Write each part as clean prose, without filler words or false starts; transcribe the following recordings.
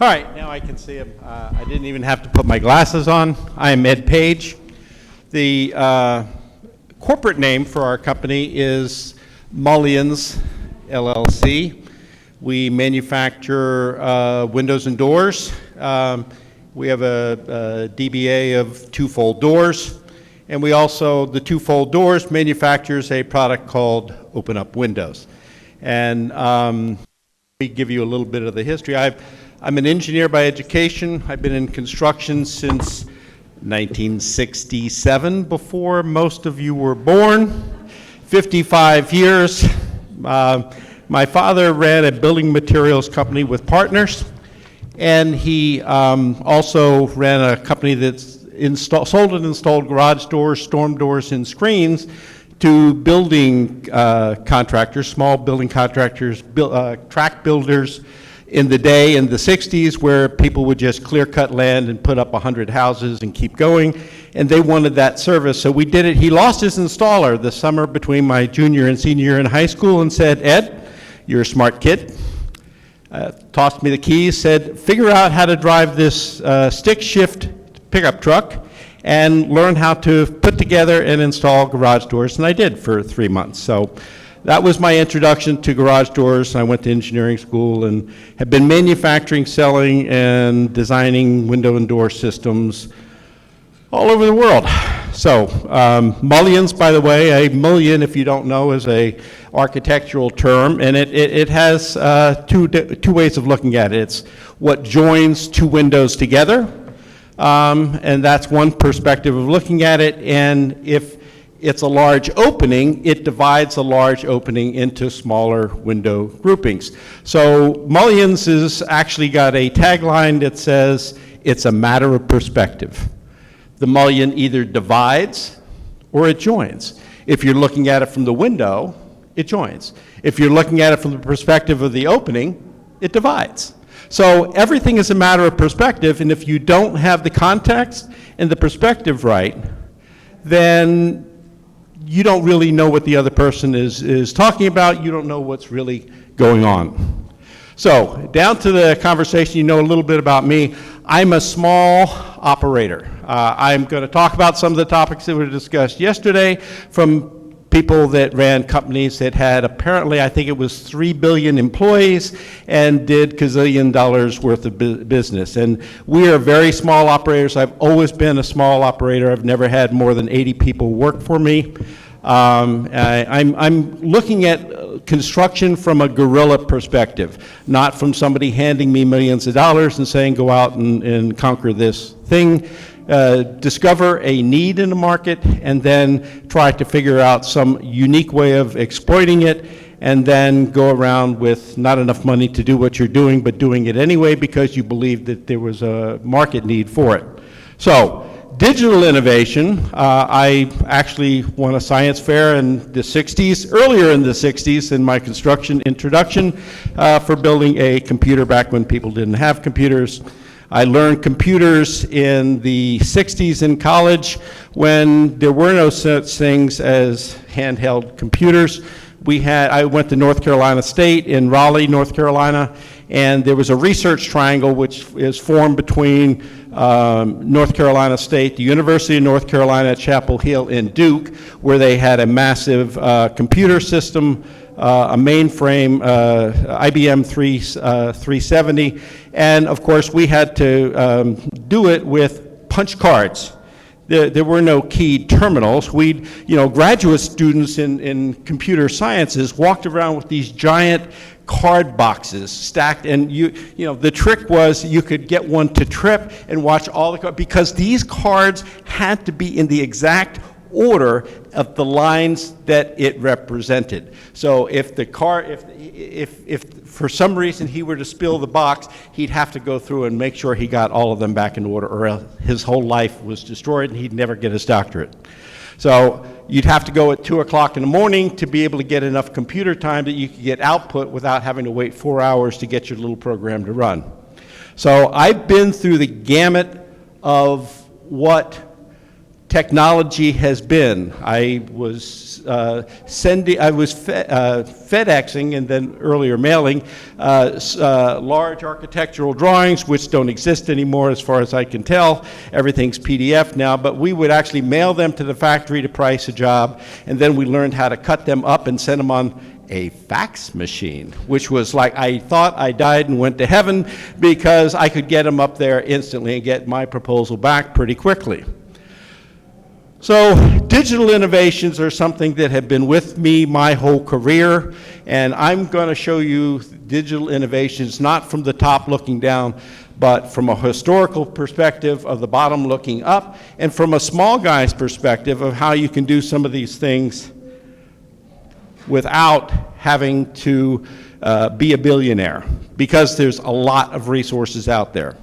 All right, now I can see him. I didn't even have to put my glasses on. I am Ed Page. The corporate name for our company is Mullions LLC. We manufacture windows and doors. We have a DBA of two-fold doors, and we also, the two-fold doors manufactures a product called Open Up Windows. And let me give you a little bit of the history. I'm an engineer by education. I've been in construction since 1967, before most of you were born. 55 years. My father ran a building materials company with partners, and he also ran a company that sold and installed garage doors, storm doors, and screens to building contractors, small building contractors, tract builders in the day in the 60s, where people would just clear cut land and put up 100 houses and keep going, and they wanted that service. So we did it. He lost his installer the summer between my junior and senior year in high school and said, "Ed, you're a smart kid." Tossed me the keys, said, "Figure out how to drive this stick shift pickup truck and learn how to put together and install garage doors." And I did for 3 months. So that was my introduction to garage doors. I went to engineering school and have been manufacturing, selling, and designing window and door systems all over the world. So mullions, by the way, a mullion, if you don't know, is a architectural term, and it has two ways of looking at it. It's what joins two windows together, and that's one perspective of looking at it. And if it's a large opening, it divides a large opening into smaller window groupings. So mullions has actually got a tagline that says, "It's a matter of perspective." The mullion either divides or it joins. If you're looking at it from the window, it joins. If you're looking at it from the perspective of the opening, it divides. So everything is a matter of perspective, and if you don't have the context and the perspective right, then you don't really know what the other person is talking about. You don't know what's really going on. So down to the conversation, you know a little bit about me. I'm a small operator. I'm going to talk about some of the topics that were discussed yesterday from people that ran companies that had apparently, I think it was 3 billion employees and did gazillion dollars worth of business. And we are very small operators. I've always been a small operator. I've never had more than 80 people work for me. I'm looking at construction from a guerrilla perspective, not from somebody handing me millions of dollars and saying, go out and conquer this thing. Discover a need in the market and then try to figure out some unique way of exploiting it, and then go around with not enough money to do what you're doing, but doing it anyway because you believe that there was a market need for it. So digital innovation, I actually won a science fair in the 60s, earlier in the 60s in my construction introduction for building a computer back when people didn't have computers. I learned computers in the 60s in college when there were no such things as handheld computers. I went to North Carolina State in Raleigh, North Carolina, and there was a research triangle which is formed between North Carolina State, the University of North Carolina at Chapel Hill, and Duke, where they had a massive computer system, a mainframe, IBM 370, and of course we had to do it with punch cards. There were no keyed terminals. Graduate students in computer sciences walked around with these giant card boxes stacked, and the trick was you could get one to trip and watch all the cards, because these cards had to be in the exact order of the lines that it represented. So if for some reason he were to spill the box, he'd have to go through and make sure he got all of them back in order, or else his whole life was destroyed and he'd never get his doctorate. So you'd have to go at 2 o'clock in the morning to be able to get enough computer time that you could get output without having to wait 4 hours to get your little program to run. So I've been through the gamut of what technology has been. I was FedExing and then earlier mailing large architectural drawings, which don't exist anymore as far as I can tell. Everything's PDF now, but we would actually mail them to the factory to price a job, and then we learned how to cut them up and send them on a fax machine, which was like, I thought I died and went to heaven because I could get them up there instantly and get my proposal back pretty quickly. So digital innovations are something that have been with me my whole career, and I'm going to show you digital innovations not from the top looking down, but from a historical perspective of the bottom looking up, and from a small guy's perspective of how you can do some of these things without having to be a billionaire, because there's a lot of resources out there.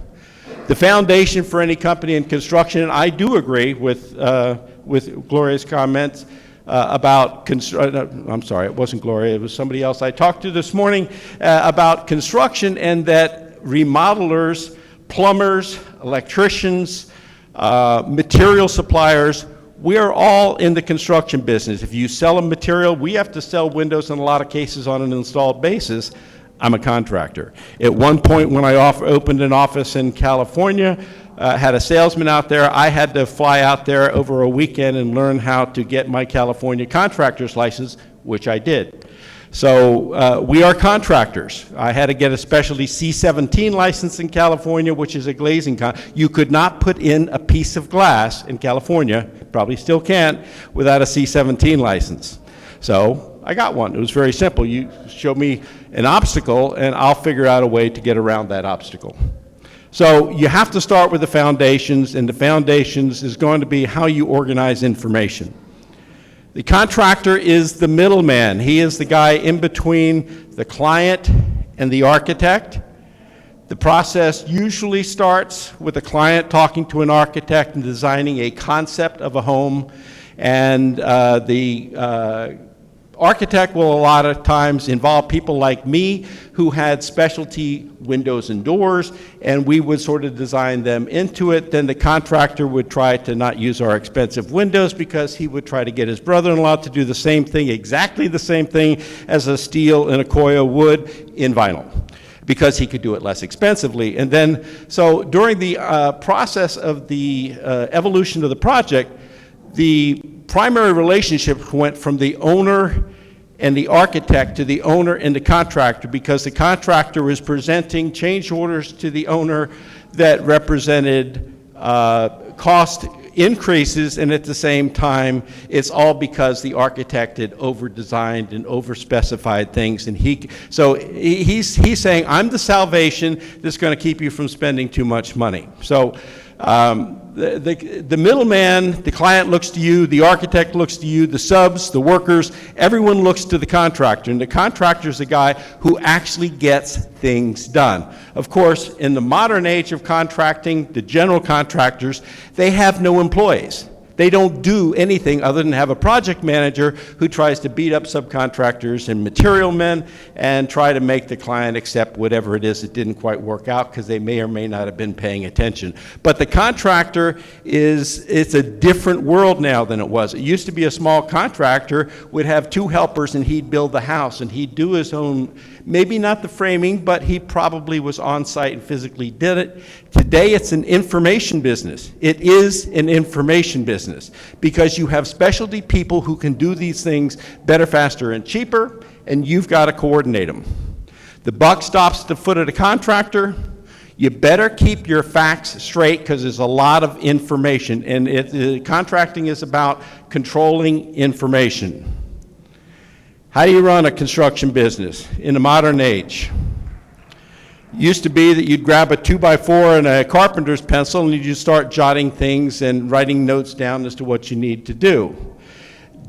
The foundation for any company in construction, and I do agree with Gloria's comments about, I'm sorry, it wasn't Gloria, it was somebody else I talked to this morning about construction, and that remodelers, plumbers, electricians, material suppliers, we are all in the construction business. If you sell a material, we have to sell windows in a lot of cases on an installed basis. I'm a contractor. At one point when I opened an office in California, had a salesman out there, I had to fly out there over a weekend and learn how to get my California contractor's license, which I did. So we are contractors. I had to get a specialty C-17 license in California, which is a glazing you could not put in a piece of glass in California, probably still can't, without a C-17 license. So I got one. It was very simple. You show me an obstacle, and I'll figure out a way to get around that obstacle. So you have to start with the foundations, and the foundations is going to be how you organize information. The contractor is the middleman. He is the guy in between the client and the architect. The process usually starts with the client talking to an architect and designing a concept of a home, and the architect will a lot of times involve people like me who had specialty windows and doors, and we would sort of design them into it. Then the contractor would try to not use our expensive windows because he would try to get his brother-in-law to do the same thing, exactly the same thing as a steel and a coil would in vinyl, because he could do it less expensively. And then, so during the process of the evolution of the project, the primary relationship went from the owner and the architect to the owner and the contractor, because the contractor was presenting change orders to the owner that represented cost increases, and at the same time, it's all because the architect had over-designed and over-specified things, and he's saying, I'm the salvation that's going to keep you from spending too much money. So the middleman, the client looks to you, the architect looks to you, the subs, the workers, everyone looks to the contractor, and the contractor is the guy who actually gets things done. Of course, in the modern age of contracting, the general contractors, they have no employees. They don't do anything other than have a project manager who tries to beat up subcontractors and material men and try to make the client accept whatever it is that didn't quite work out, because they may or may not have been paying attention. But the contractor it's a different world now than it was. It used to be a small contractor would have 2 helpers and he'd build the house and he'd do his own, maybe not the framing, but he probably was on site and physically did it. Today it's an information business. It is an information business, because you have specialty people who can do these things better, faster, and cheaper, and you've got to coordinate them. The buck stops at the foot of the contractor. You better keep your facts straight, because there's a lot of information, and contracting is about controlling information. How do you run a construction business in the modern age? Used to be that you'd grab a 2x4 and a carpenter's pencil and you just start jotting things and writing notes down as to what you need to do.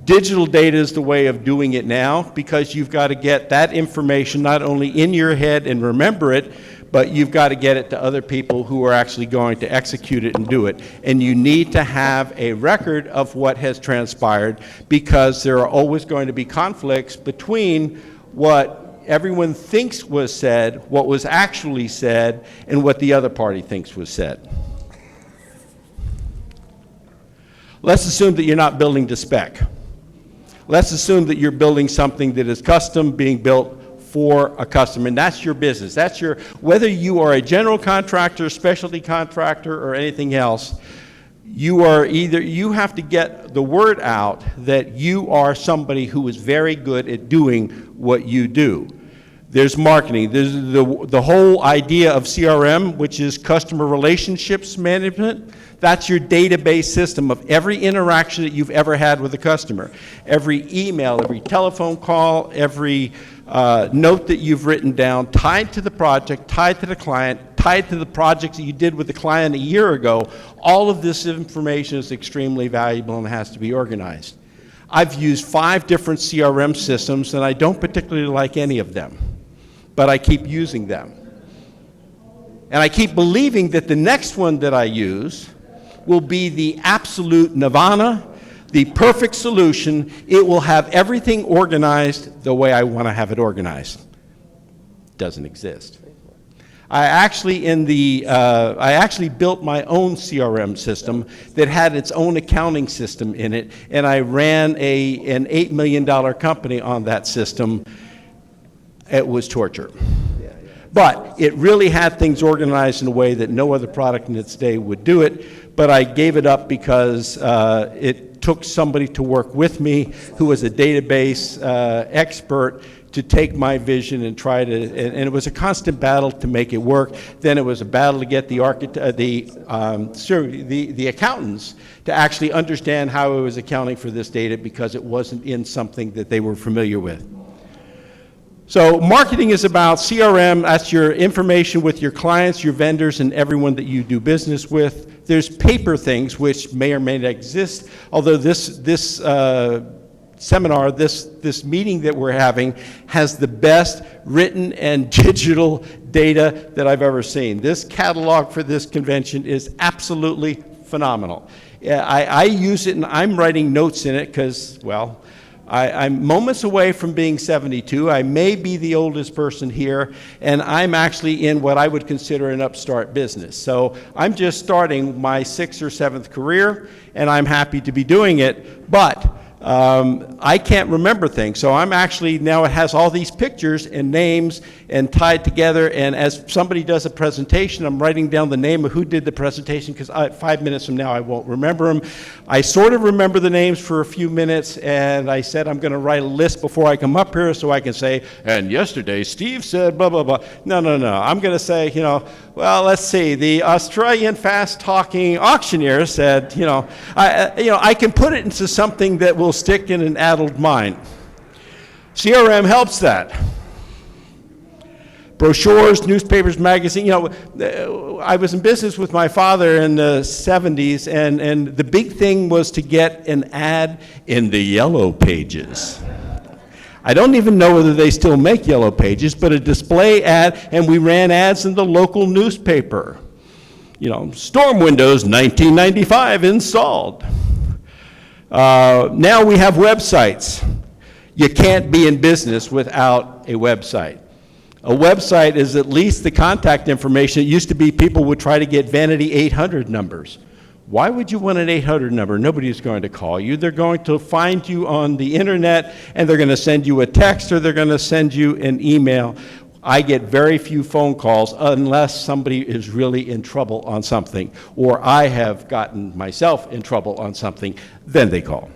Digital data is the way of doing it now, because you've got to get that information not only in your head and remember it, but you've got to get it to other people who are actually going to execute it and do it. And you need to have a record of what has transpired, because there are always going to be conflicts between what everyone thinks was said, what was actually said, and what the other party thinks was said. Let's assume that you're not building to spec. Let's assume that you're building something that is custom, being built for a customer, and that's your business. That's your, whether you are a general contractor, specialty contractor, or anything else, you have to get the word out that you are somebody who is very good at doing what you do. There's marketing. There's the whole idea of CRM, which is customer relationships management. That's your database system of every interaction that you've ever had with a customer. Every email, every telephone call, every note that you've written down, tied to the project, tied to the client, tied to the projects that you did with the client a year ago. All of this information is extremely valuable and has to be organized. I've used 5 different CRM systems, and I don't particularly like any of them, but I keep using them. And I keep believing that the next one that I use will be the absolute nirvana, the perfect solution. It will have everything organized the way I want to have it organized. Doesn't exist. I actually built my own CRM system that had its own accounting system in it, and I ran an $8 million company on that system. It was torture. But it really had things organized in a way that no other product in its day would do it. But I gave it up because it took somebody to work with me who was a database expert to take my vision and try to, and it was a constant battle to make it work. Then it was a battle to get the accountants to actually understand how I was accounting for this data, because it wasn't in something that they were familiar with. So marketing is about CRM. That's your information with your clients, your vendors, and everyone that you do business with. There's paper things which may or may not exist, although this seminar, this meeting that we're having, has the best written and digital data that I've ever seen. This catalog for this convention is absolutely phenomenal. I use it, and I'm writing notes in it because, well, I'm moments away from being 72. I may be the oldest person here, and I'm actually in what I would consider an upstart business. So I'm just starting my 6th or 7th career, and I'm happy to be doing it, but I can't remember things. So I'm actually, now it has all these pictures and names and tied together, and as somebody does a presentation, I'm writing down the name of who did the presentation, because 5 minutes from now I won't remember them. I sort of remember the names for a few minutes, and I said I'm going to write a list before I come up here so I can say, and yesterday Steve said blah, blah, blah. No. I'm going to say, well, let's see, the Australian fast-talking auctioneer said, I can put it into something that will stick in an adult mind. CRM helps that. Brochures, newspapers, magazines. I was in business with my father in the 70s, and the big thing was to get an ad in the yellow pages. I don't even know whether they still make yellow pages, but a display ad, and we ran ads in the local newspaper. Storm windows, 1995 installed. Now we have websites. You can't be in business without a website. A website is at least the contact information. It used to be people would try to get vanity 800 numbers. Why would you want an 800 number? Nobody's going to call you. They're going to find you on the internet, and they're going to send you a text, or they're going to send you an email. I get very few phone calls unless somebody is really in trouble on something, or I have gotten myself in trouble on something, then they call.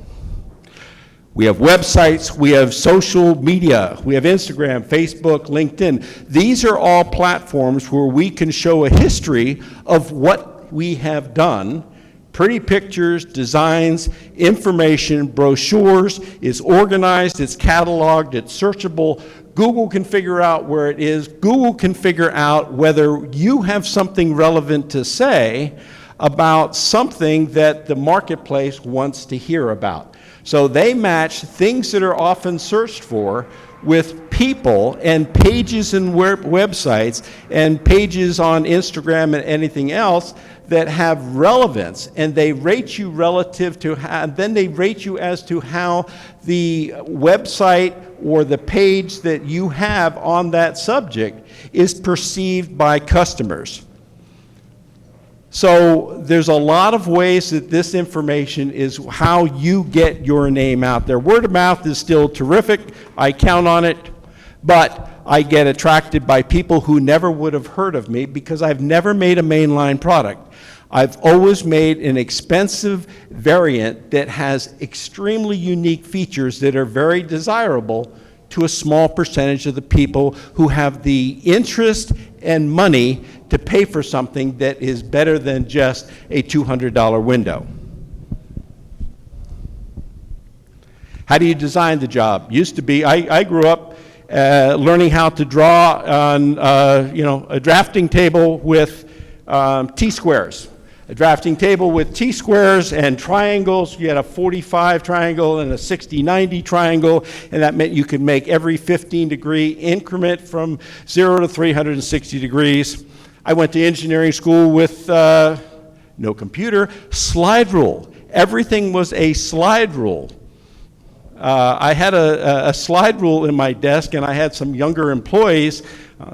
We have websites, we have social media, we have Instagram, Facebook, LinkedIn. These are all platforms where we can show a history of what we have done. Pretty pictures, designs, information, brochures. It's organized, it's cataloged, it's searchable. Google can figure out where it is. Google can figure out whether you have something relevant to say about something that the marketplace wants to hear about. So they match things that are often searched for with people and pages and websites and pages on Instagram and anything else that have relevance, and they rate you relative to how, then they rate you as to how the website or the page that you have on that subject is perceived by customers. So there's a lot of ways that this information is how you get your name out there. Word of mouth is still terrific. I count on it, but I get attracted by people who never would have heard of me because I've never made a mainline product. I've always made an expensive variant that has extremely unique features that are very desirable to a small percentage of the people who have the interest and money to pay for something that is better than just a $200 window. How do you design the job? Used to be, I grew up learning how to draw on a drafting table with T-squares. A drafting table with T-squares and triangles. You had a 45 triangle and a 60-90 triangle, and that meant you could make every 15-degree increment from 0 to 360 degrees. I went to engineering school with no computer, slide rule. Everything was a slide rule. I had a slide rule in my desk, and I had some younger employees,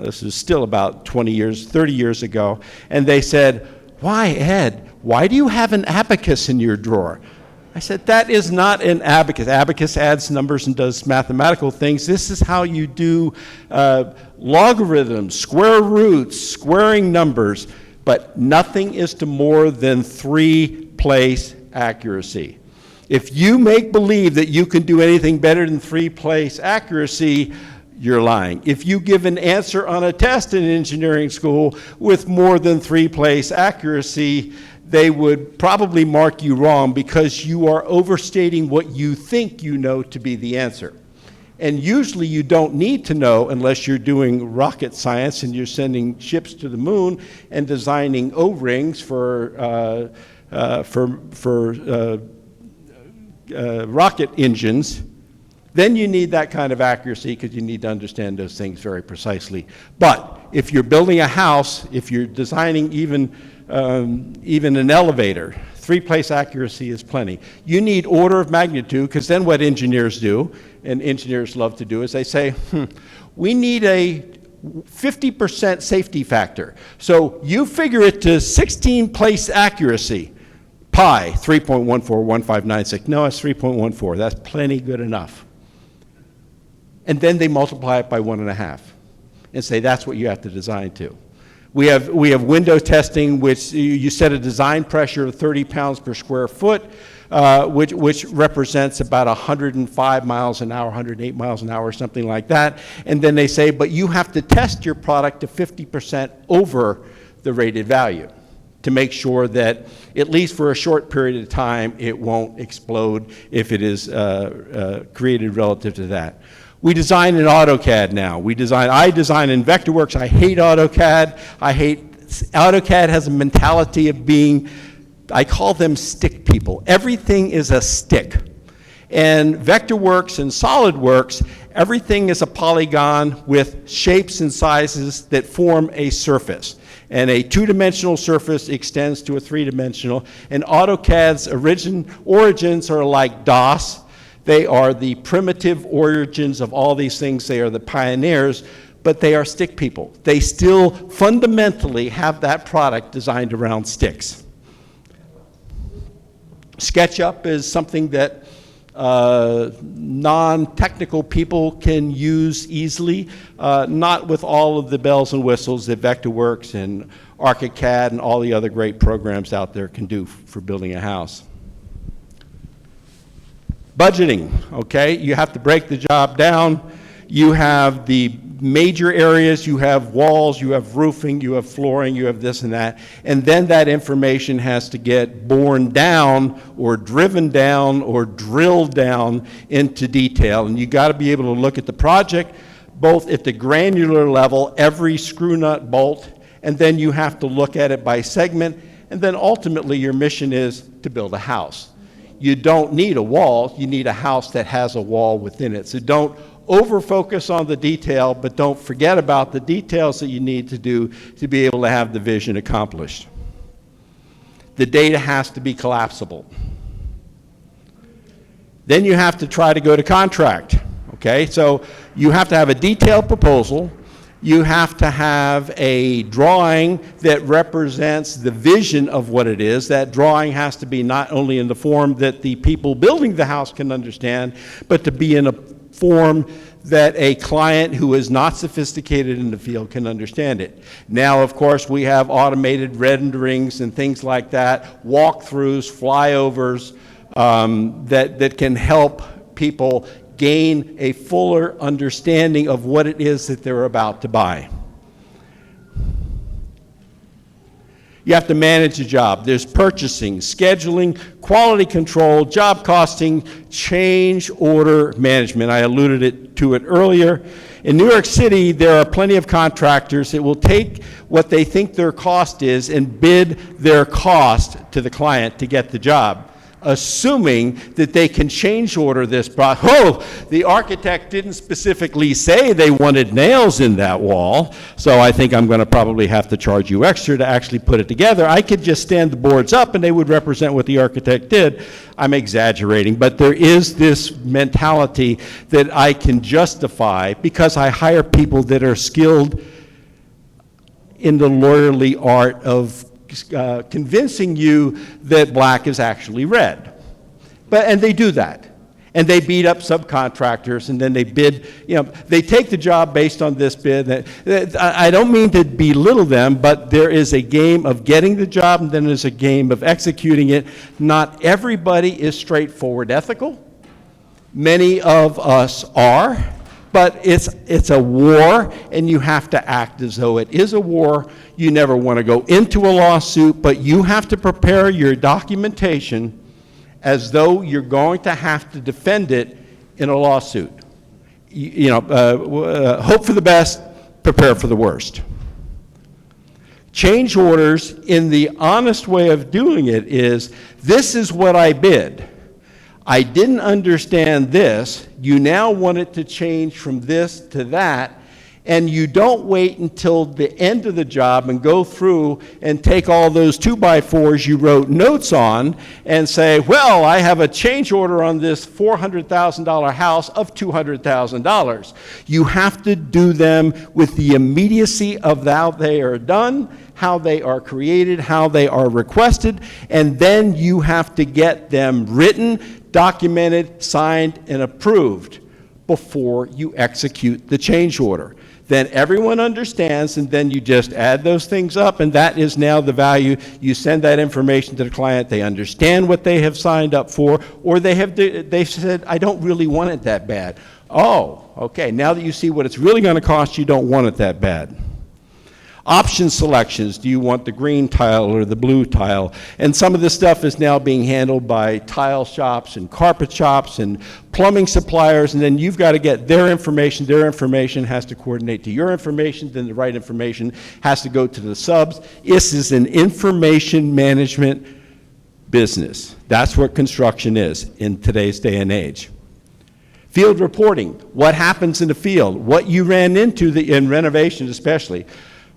this is still about 20 years, 30 years ago, and they said, "Why, Ed, why do you have an abacus in your drawer?" I said, "That is not an abacus. Abacus adds numbers and does mathematical things. This is how you do logarithms, square roots, squaring numbers, but nothing is to more than 3-place accuracy. If you make believe that you can do anything better than 3-place accuracy, you're lying. If you give an answer on a test in engineering school with more than 3-place accuracy, they would probably mark you wrong because you are overstating what you think you know to be the answer. And usually you don't need to know unless you're doing rocket science and you're sending ships to the moon and designing O-rings for rocket engines. Then you need that kind of accuracy because you need to understand those things very precisely. But if you're building a house, if you're designing even an elevator, 3-place accuracy is plenty. You need order of magnitude, because then what engineers do, and engineers love to do, is they say, we need a 50% safety factor. So you figure it to 16-place accuracy. Pi, 3.141596. No, it's 3.14. That's plenty good enough. And then they multiply it by 1.5 and say that's what you have to design to. We have window testing, which you set a design pressure of 30 pounds per square foot, which represents about 105 miles an hour, 108 miles an hour, something like that. And then they say, but you have to test your product to 50% over the rated value to make sure that, at least for a short period of time, it won't explode if it is created relative to that. We design in AutoCAD now. I design in Vectorworks. I hate AutoCAD. AutoCAD has a mentality of being, I call them stick people. Everything is a stick. And Vectorworks and SolidWorks, everything is a polygon with shapes and sizes that form a surface. And a 2-dimensional surface extends to a 3-dimensional. And AutoCAD's origins are like DOS. They are the primitive origins of all these things. They are the pioneers, but they are stick people. They still fundamentally have that product designed around sticks. SketchUp is something that non-technical people can use easily, not with all of the bells and whistles that Vectorworks and ArchiCAD and all the other great programs out there can do for building a house. Budgeting, okay? You have to break the job down. You have the major areas, you have walls, you have roofing, you have flooring, you have this and that, and then that information has to get borne down or driven down or drilled down into detail. And you got to be able to look at the project both at the granular level, every screw nut bolt, and then you have to look at it by segment, and then ultimately your mission is to build a house. You don't need a wall, you need a house that has a wall within it. So don't over-focus on the detail, but don't forget about the details that you need to do to be able to have the vision accomplished. The data has to be collapsible. Then you have to try to go to contract, okay? So you have to have a detailed proposal. You have to have a drawing that represents the vision of what it is. That drawing has to be not only in the form that the people building the house can understand, but to be in a form that a client who is not sophisticated in the field can understand it. Now, of course, we have automated renderings and things like that, walkthroughs, flyovers, that can help people gain a fuller understanding of what it is that they're about to buy. You have to manage a job. There's purchasing, scheduling, quality control, job costing, change order management. I alluded to it earlier. In New York City, there are plenty of contractors that will take what they think their cost is and bid their cost to the client to get the job, assuming that they can change order this product. Oh, the architect didn't specifically say they wanted nails in that wall, so I think I'm going to probably have to charge you extra to actually put it together. I could just stand the boards up and they would represent what the architect did. I'm exaggerating, but there is this mentality that I can justify because I hire people that are skilled in the lawyerly art of convincing you that black is actually red. And they do that. And they beat up subcontractors, and then they bid, they take the job based on this bid. I don't mean to belittle them, but there is a game of getting the job, and then there's a game of executing it. Not everybody is straightforward ethical. Many of us are. But it's a war, and you have to act as though it is a war. You never want to go into a lawsuit, but you have to prepare your documentation as though you're going to have to defend it in a lawsuit. Hope for the best, prepare for the worst. Change orders, in the honest way of doing it, is this is what I bid. I didn't understand this. You now want it to change from this to that, and you don't wait until the end of the job and go through and take all those 2x4s you wrote notes on and say, well, I have a change order on this $400,000 house of $200,000. You have to do them with the immediacy of how they are done, how they are created, how they are requested, and then you have to get them written, documented, signed, and approved before you execute the change order. Then everyone understands, and then you just add those things up, and that is now the value. You send that information to the client. They understand what they have signed up for, or they've said, I don't really want it that bad. Oh, okay, now that you see what it's really going to cost, you don't want it that bad. Option selections, do you want the green tile or the blue tile? And some of this stuff is now being handled by tile shops and carpet shops and plumbing suppliers, and then you've got to get their information. Their information has to coordinate to your information, then the right information has to go to the subs. This is an information management business. That's what construction is in today's day and age. Field reporting, what happens in the field, what you ran into in renovation especially.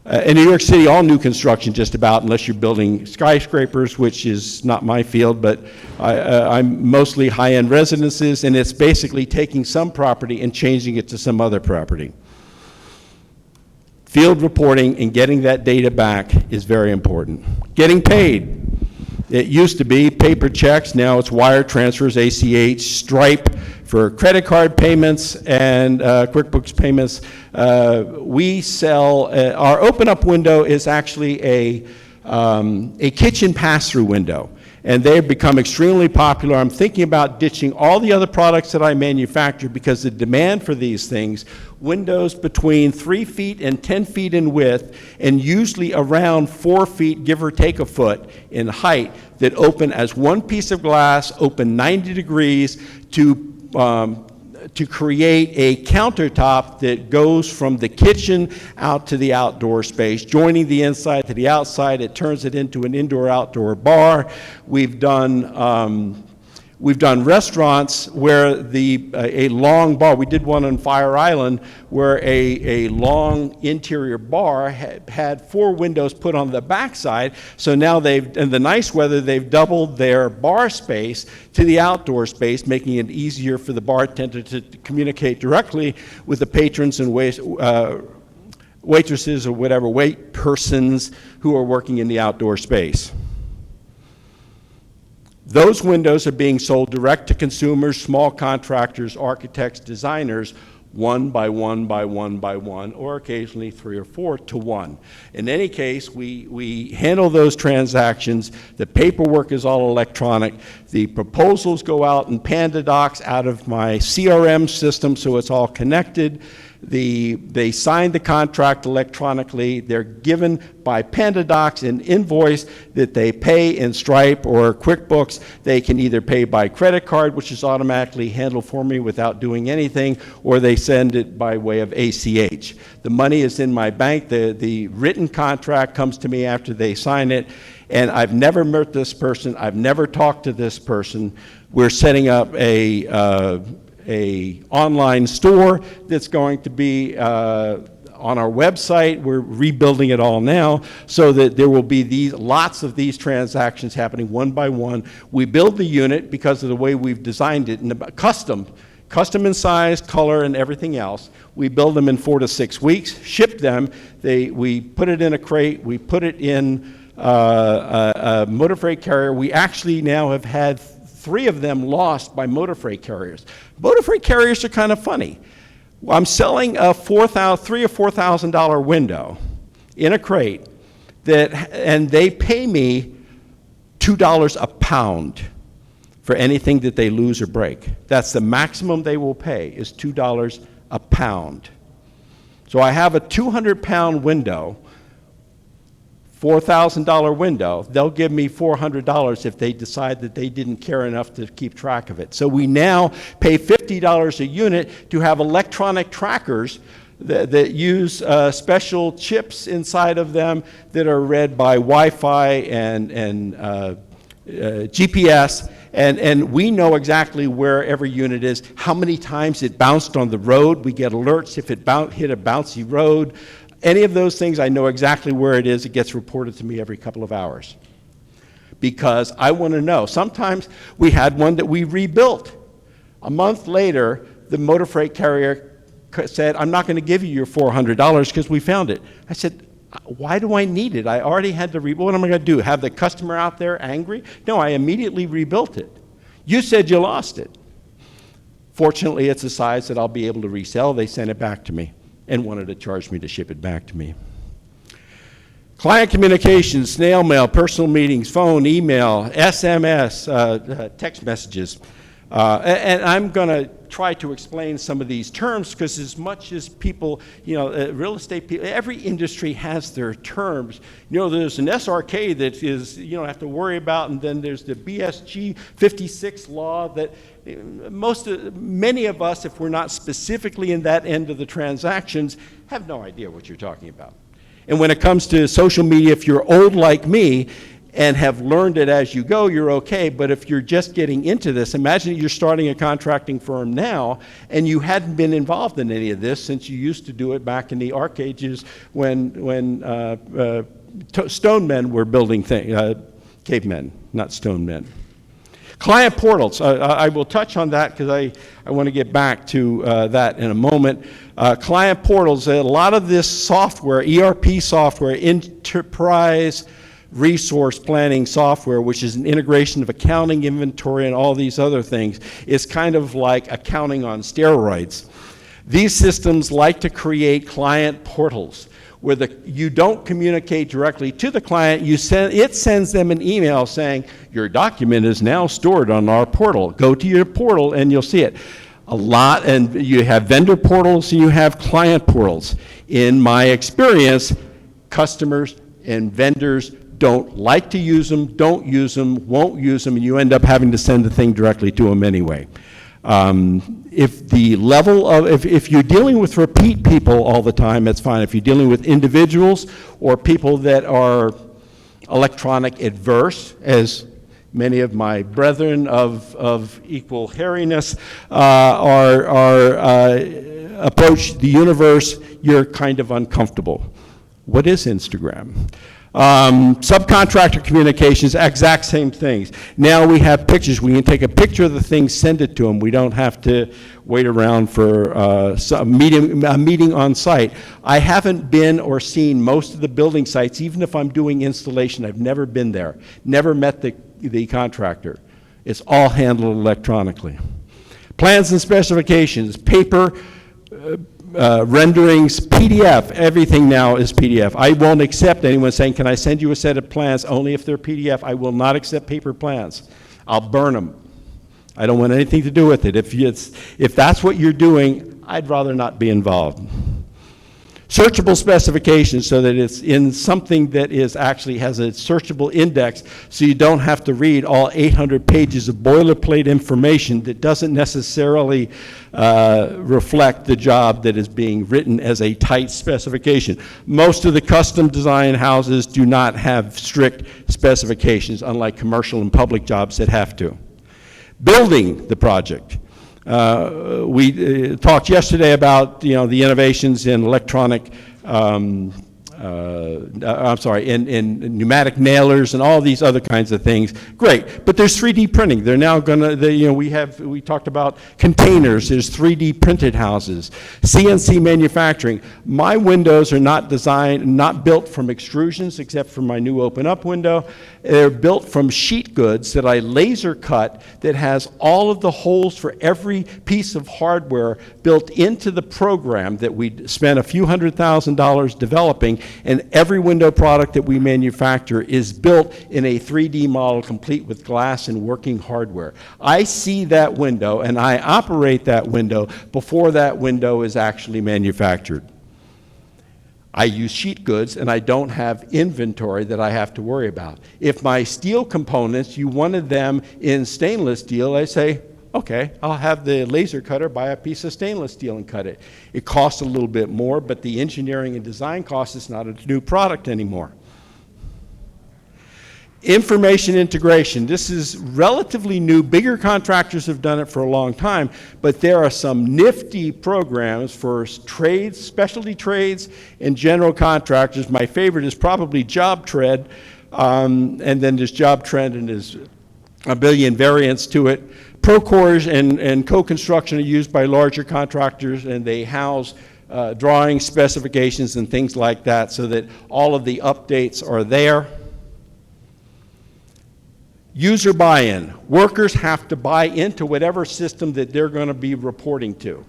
In New York City, all new construction just about, unless you're building skyscrapers, which is not my field, but I'm mostly high-end residences, and it's basically taking some property and changing it to some other property. Field reporting and getting that data back is very important. Getting paid. It used to be paper checks, now it's wire transfers, ACH, Stripe for credit card payments and QuickBooks payments. We sell, our open up window is actually a kitchen pass-through window, and they've become extremely popular. I'm thinking about ditching all the other products that I manufacture because the demand for these things, windows between 3 feet and 10 feet in width, and usually around 4 feet, give or take a foot, in height, that open as one piece of glass, open 90 degrees to create a countertop that goes from the kitchen out to the outdoor space, joining the inside to the outside. It turns it into an indoor-outdoor bar. We've done restaurants where a long bar, we did one on Fire Island where a long interior bar had 4 windows put on the backside, so now in the nice weather, they've doubled their bar space to the outdoor space, making it easier for the bartender to communicate directly with the patrons and waitresses or whatever, wait persons who are working in the outdoor space. Those windows are being sold direct to consumers, small contractors, architects, designers, one by one by one by one, or occasionally 3 or 4 to 1. In any case, we handle those transactions. The paperwork is all electronic. The proposals go out in Panda Docs out of my CRM system, so it's all connected. They sign the contract electronically. They're given by Panda Docs an invoice that they pay in Stripe or QuickBooks. They can either pay by credit card, which is automatically handled for me without doing anything, or they send it by way of ACH. The money is in my bank. The written contract comes to me after they sign it, and I've never met this person. I've never talked to this person. We're setting up a online store that's going to be on our website. We're rebuilding it all now so that there will be lots of these transactions happening one by one. We build the unit because of the way we've designed it, and custom in size, color, and everything else. We build them in 4 to 6 weeks, ship them. We put it in a crate. We put it in a motor freight carrier. We actually now have had 3 of them lost by motor freight carriers. Motor freight carriers are kind of funny. I'm selling a $3,000 or $4,000 window in a crate, and they pay me $2 a pound for anything that they lose or break. That's the maximum they will pay, is $2 a pound. So I have a 200-pound window, $4,000 window. They'll give me $400 if they decide that they didn't care enough to keep track of it. So we now pay $50 a unit to have electronic trackers that use special chips inside of them that are read by Wi-Fi and GPS, and we know exactly where every unit is, how many times it bounced on the road. We get alerts if it hit a bouncy road. Any of those things, I know exactly where it is. It gets reported to me every couple of hours because I want to know. Sometimes we had one that we rebuilt. A month later, the motor freight carrier said, I'm not going to give you your $400 because we found it. I said, why do I need it? I already had to rebuild. What am I going to do, have the customer out there angry? No, I immediately rebuilt it. You said you lost it. Fortunately, it's a size that I'll be able to resell. They sent it back to me and wanted to charge me to ship it back to me. Client communications, snail mail, personal meetings, phone, email, SMS, text messages. And I'm going to try to explain some of these terms because as much as people, real estate people, every industry has their terms. There's an SRK that is, you don't have to worry about, and then there's the BSG 56 law that many of us, if we're not specifically in that end of the transactions, have no idea what you're talking about. And when it comes to social media, if you're old like me and have learned it as you go, you're okay. But if you're just getting into this, imagine you're starting a contracting firm now and you hadn't been involved in any of this since you used to do it back in the Arc Ages when stone men were building things, cavemen, not stone men. Client portals, I will touch on that because I want to get back to that in a moment. Client portals, a lot of this software, ERP software, enterprise resource planning software, which is an integration of accounting, inventory, and all these other things, is kind of like accounting on steroids. These systems like to create client portals where you don't communicate directly to the client. It sends them an email saying, your document is now stored on our portal. Go to your portal and you'll see it. And you have vendor portals and you have client portals. In my experience, customers and vendors don't like to use them, don't use them, won't use them, and you end up having to send the thing directly to them anyway. If you're dealing with repeat people all the time, that's fine. If you're dealing with individuals or people that are electronic adverse, as many of my brethren of equal hairiness approach the universe, you're kind of uncomfortable What is Instagram? Subcontractor communications, exact same things. Now we have pictures. We can take a picture of the thing, send it to them. We don't have to wait around for a meeting on site. I haven't been or seen most of the building sites, even if I'm doing installation. I've never been there, never met the contractor. It's all handled electronically. Plans and specifications, paper, renderings, PDF, everything now is PDF. I won't accept anyone saying, can I send you a set of plans only if they're PDF? I will not accept paper plans. I'll burn them. I don't want anything to do with it. If that's what you're doing, I'd rather not be involved. Searchable specifications, so that it's in something that actually has a searchable index, so you don't have to read all 800 pages of boilerplate information that doesn't necessarily reflect the job that is being written as a tight specification. Most of the custom design houses do not have strict specifications, unlike commercial and public jobs that have to. Building the project. We talked yesterday about, the innovations in electronic, in pneumatic nailers and all these other kinds of things. Great, but there's 3D printing. They're now gonna, we talked about containers. There's 3D printed houses, CNC manufacturing. My windows are not built from extrusions, except for my new open up window. They're built from sheet goods that I laser cut, that has all of the holes for every piece of hardware built into the program that we spent a few $100,000 developing, and every window product that we manufacture is built in a 3D model complete with glass and working hardware. I see that window and I operate that window before that window is actually manufactured. I use sheet goods and I don't have inventory that I have to worry about. If my steel components, you wanted them in stainless steel, I say, okay, I'll have the laser cutter buy a piece of stainless steel and cut it. It costs a little bit more, but the engineering and design cost is not a new product anymore. Information integration. This is relatively new. Bigger contractors have done it for a long time, but there are some nifty programs for trades, specialty trades, and general contractors. My favorite is probably JobTread, and then there's JobTread, and there's a billion variants to it. Procores and co-construction are used by larger contractors, and they house drawing specifications and things like that, so that all of the updates are there. User buy-in. Workers have to buy into whatever system that they're going to be reporting to.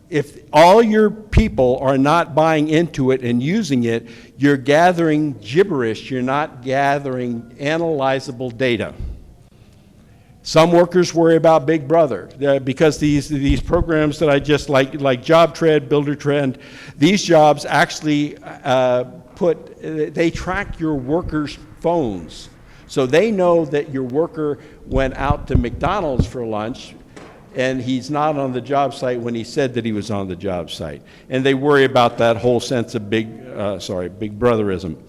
If all your people are not buying into it and using it, you're gathering gibberish. You're not gathering analyzable data. Some workers worry about Big Brother because these programs that I just like JobTread, BuilderTrend, these jobs actually they track your workers' phones. So they know that your worker went out to McDonald's for lunch and he's not on the job site when he said that he was on the job site. And they worry about that whole sense of big brotherism.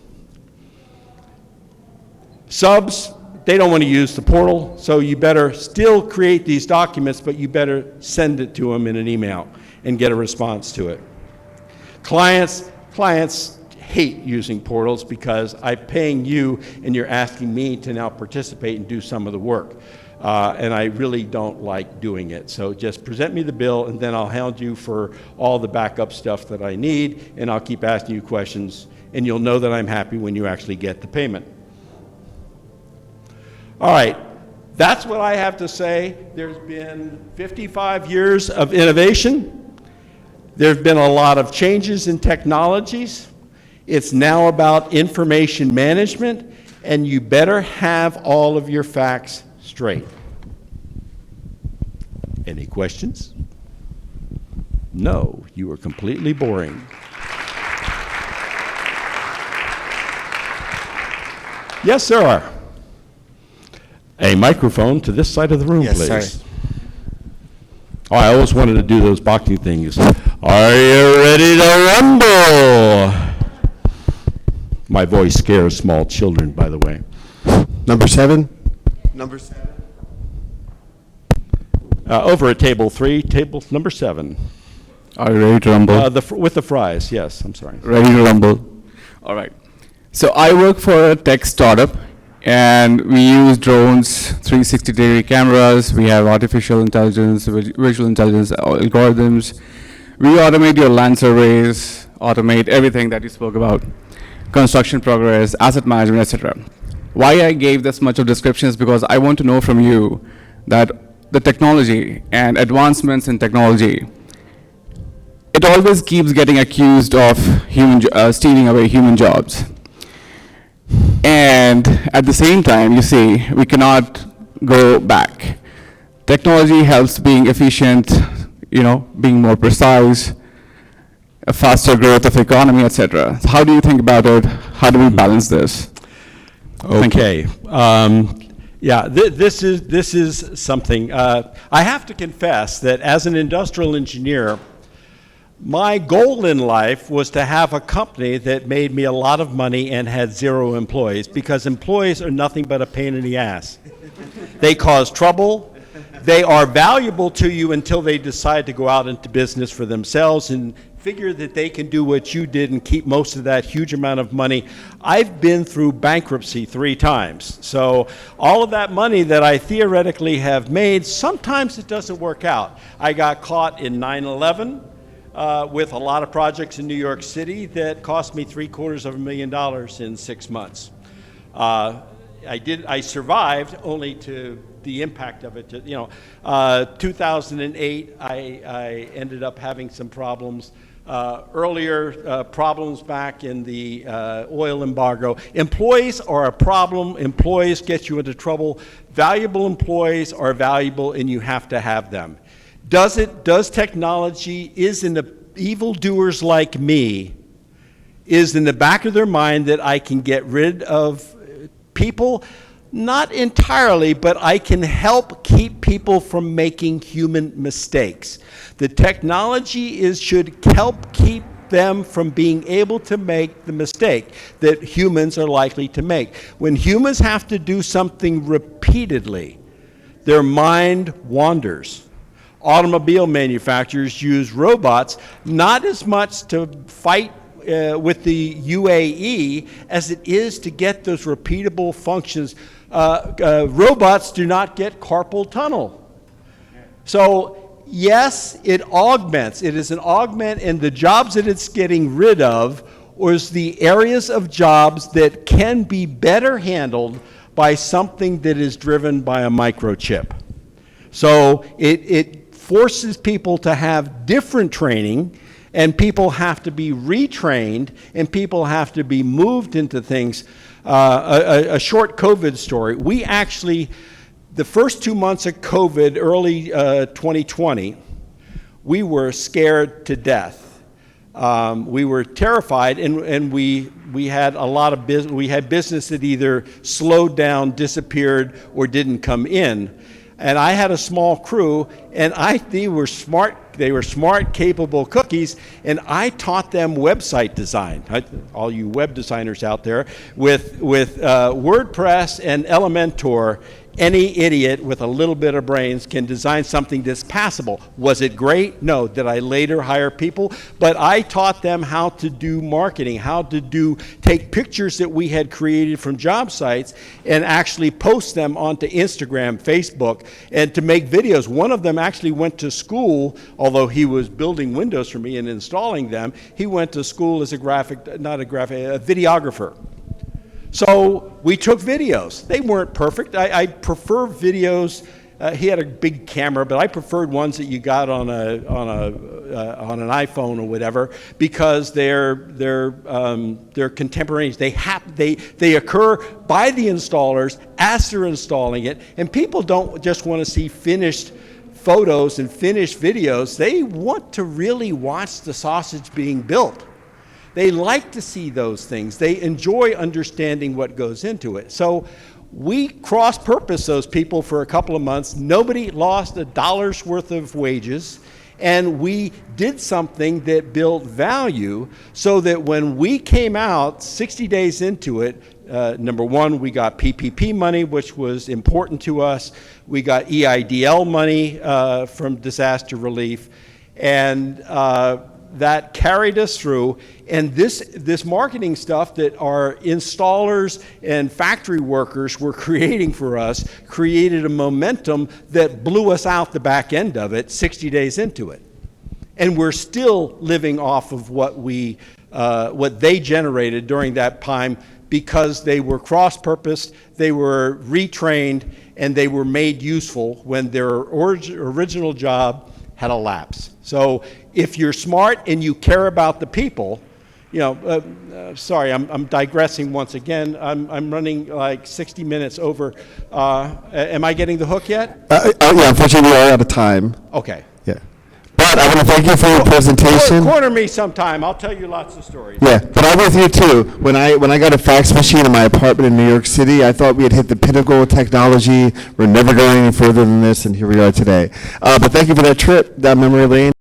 Subs, they don't want to use the portal, so you better still create these documents, but you better send it to them in an email and get a response to it. Clients hate using portals because I'm paying you and you're asking me to now participate and do some of the work. And I really don't like doing it. So just present me the bill and then I'll hound you for all the backup stuff that I need, and I'll keep asking you questions, and you'll know that I'm happy when you actually get the payment. All right, that's what I have to say. There's been 55 years of innovation. There's been a lot of changes in technologies. It's now about information management, and you better have all of your facts straight. Any questions? No, you are completely boring. Yes, there are. A microphone to this side of the room, Yes, please. sorry. Oh, I always wanted to do those boxing things. Are you ready to rumble? My voice scares small children, by the way. Number 7? Number 7. Over at table 3, table number 7. Are you ready to rumble? With the fries, yes, I'm sorry. Ready to rumble. All right. So I work for a tech startup, and we use drones, 360-degree cameras. We have artificial intelligence, visual intelligence algorithms. We automate your land surveys, automate everything that you spoke about, construction progress, asset management, etc. Why I gave this much of description is because I want to know from you that the technology and advancements in technology, it always keeps getting accused of stealing away human jobs. And at the same time, you see, we cannot go back. Technology helps being efficient, being more precise, a faster growth of economy, etc. How do you think about it? How do we balance this? Okay. Yeah, this is something. I have to confess that as an industrial engineer, my goal in life was to have a company that made me a lot of money and had 0 employees, because employees are nothing but a pain in the ass. They cause trouble. They are valuable to you until they decide to go out into business for themselves and figure that they can do what you did and keep most of that huge amount of money. I've been through bankruptcy 3 times. So all of that money that I theoretically have made, sometimes it doesn't work out. I got caught in 9/11. With a lot of projects in New York City that cost me $750,000 in 6 months. I survived only to the impact of it. 2008, I ended up having some problems. Earlier problems back in the oil embargo. Employees are a problem. Employees get you into trouble. Valuable employees are valuable, and you have to have them. Does technology, is in the evildoers like me, is in the back of their mind that I can get rid of people? Not entirely, but I can help keep people from making human mistakes. The technology should help keep them from being able to make the mistake that humans are likely to make. When humans have to do something repeatedly, their mind wanders. Automobile manufacturers use robots not as much to fight with the UAE as it is to get those repeatable functions. Robots do not get carpal tunnel. So yes, it augments. It is an augment, and the jobs that it's getting rid of is the areas of jobs that can be better handled by something that is driven by a microchip. So it forces people to have different training, and people have to be retrained, and people have to be moved into things. A short COVID story. We actually, the first 2 months of COVID, early 2020, we were scared to death. We were terrified, and we had a lot of business. We had business that either slowed down, disappeared, or didn't come in. And I had a small crew, and they were smart, capable cookies, and I taught them website design. All you web designers out there, with WordPress and Elementor, any idiot with a little bit of brains can design something that's passable. Was it great? No. Did I later hire people? But I taught them how to do marketing, how to take pictures that we had created from job sites and actually post them onto Instagram, Facebook, and to make videos. One of them actually went to school, although he was building windows for me and installing them. He went to school as a videographer. So we took videos. They weren't perfect. I prefer videos. He had a big camera, but I preferred ones that you got on an iPhone or whatever, because they're contemporaneous. They occur by the installers as they're installing it, and people don't just want to see finished photos and finished videos. They want to really watch the sausage being built. They like to see those things. They enjoy understanding what goes into it. So we cross-purposed those people for a couple of months. Nobody lost $1's worth of wages, and we did something that built value so that when we came out 60 days into it, number one, we got PPP money, which was important to us. We got EIDL money from disaster relief. And that carried us through. And this marketing stuff that our installers and factory workers were creating for us created a momentum that blew us out the back end of it 60 days into it. And we're still living off of what they generated during that time, because they were cross-purposed, they were retrained, and they were made useful when their original job had elapsed. So if you're smart and you care about the people, sorry, I'm digressing once again. I'm running like 60 minutes over. Am I getting the hook yet? Yeah, unfortunately, we are out of time. Okay. Yeah. But I want to thank you for your presentation. Corner me sometime. I'll tell you lots of stories. Yeah, but I'm with you too. When I got a fax machine in my apartment in New York City, I thought we had hit the pinnacle of technology. We're never going any further than this, and here we are today. But thank you for that trip down memory lane.